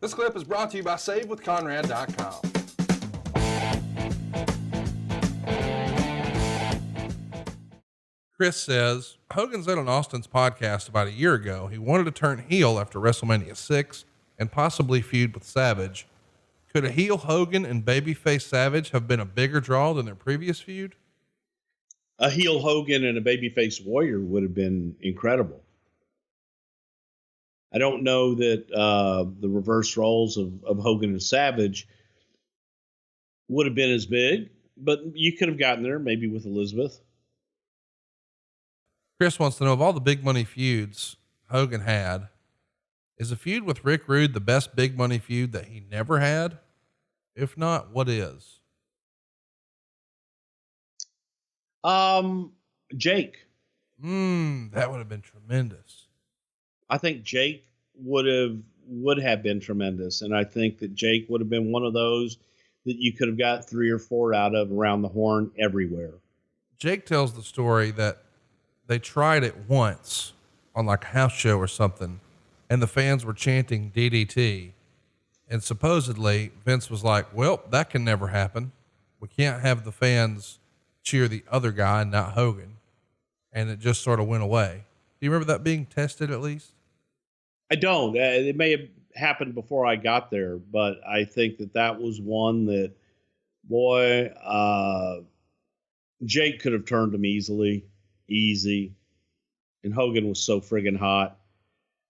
This clip is brought to you by SaveWithConrad.com. Chris says, Hogan said on Austin's podcast about a year ago he wanted to turn heel after WrestleMania 6 and possibly feud with Savage. Could a heel Hogan and babyface Savage have been a bigger draw than their previous feud? A heel Hogan and a babyface Warrior would have been incredible. I don't know that the reverse roles of Hogan and Savage would have been as big, but you could have gotten there maybe with Elizabeth. Chris wants to know, of all the big money feuds Hogan had, is a feud with Rick Rude the best big money feud that he never had? If not, what is? Jake. That would have been tremendous. I think Jake would have been tremendous. And I think that Jake would have been one of those that you could have got 3 or 4 out of around the horn everywhere. Jake tells the story that they tried it once on like a house show or something, and the fans were chanting DDT. And supposedly Vince was like, well, that can never happen. We can't have the fans cheer the other guy and not Hogan. And it just sort of went away. Do you remember that being tested at least? I don't. It may have happened before I got there, but I think that was one that, boy, Jake could have turned him easy. And Hogan was so friggin' hot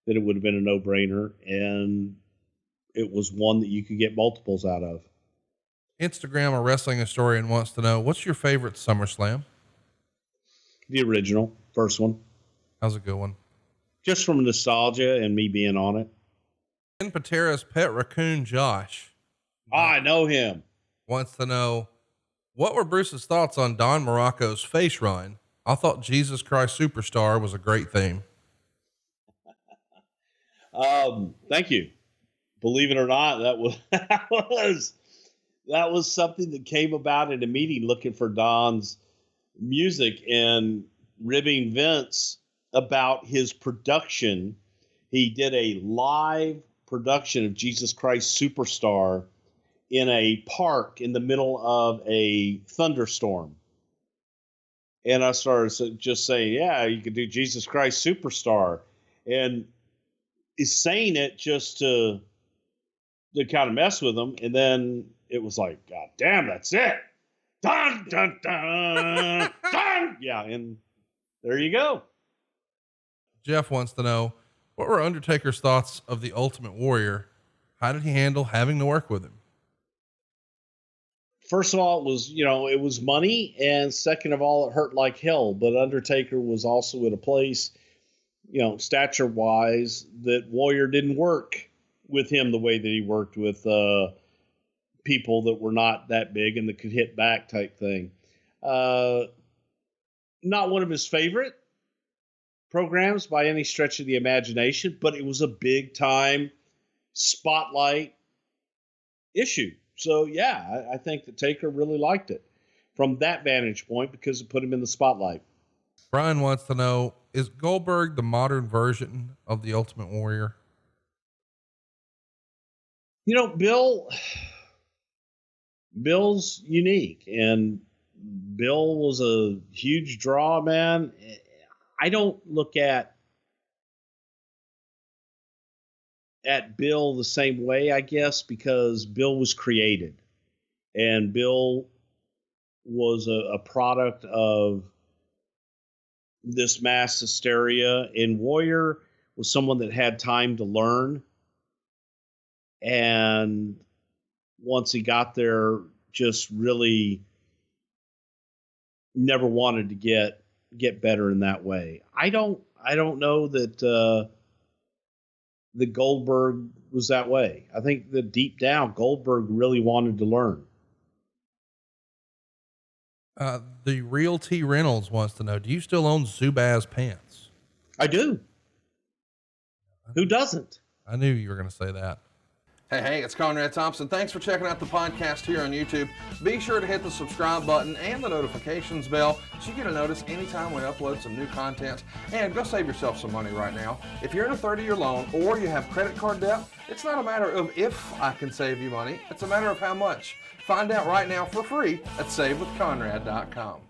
that it would have been a no-brainer. And it was one that you could get multiples out of. Instagram, a wrestling historian, wants to know, what's your favorite SummerSlam? The original, first one. That was a good one. Just from nostalgia and me being on it. Ken Patera's pet raccoon, Josh. I know him. Wants to know, what were Bruce's thoughts on Don Morocco's face run? I thought Jesus Christ Superstar was a great theme. Thank you. Believe it or not, that was something that came about in a meeting looking for Don's music and ribbing Vince about his production. He did a live production of Jesus Christ Superstar in a park in the middle of a thunderstorm. And I started just saying, yeah, you could do Jesus Christ Superstar. And he's saying it just to kind of mess with him. And then it was like, God damn, that's it. Dun, dun, dun, dun. Yeah, and there you go. Jeff wants to know, what were Undertaker's thoughts of the Ultimate Warrior? How did he handle having to work with him? First of all, it was money. And second of all, it hurt like hell. But Undertaker was also at a place, stature wise, that Warrior didn't work with him the way that he worked with people that were not that big and that could hit back type thing. Not one of his favorite programs by any stretch of the imagination, but it was a big time spotlight issue. So yeah, I think that Taker really liked it from that vantage point because it put him in the spotlight. Brian wants to know, is Goldberg the modern version of the Ultimate Warrior? Bill's unique, and Bill was a huge draw, man. I don't look at Bill the same way, I guess, because Bill was created and Bill was a product of this mass hysteria, and Warrior was someone that had time to learn. And once he got there, just really never wanted to get better in that way. I don't know that the Goldberg was that way. I think that deep down, Goldberg really wanted to learn. The Real T Reynolds wants to know, do you still own Zubaz pants? I do. Who doesn't? I knew you were going to say that. Hey, it's Conrad Thompson. Thanks for checking out the podcast here on YouTube. Be sure to hit the subscribe button and the notifications bell so you get a notice anytime we upload some new content. And go save yourself some money right now. If you're in a 30-year loan or you have credit card debt, it's not a matter of if I can save you money. It's a matter of how much. Find out right now for free at SaveWithConrad.com.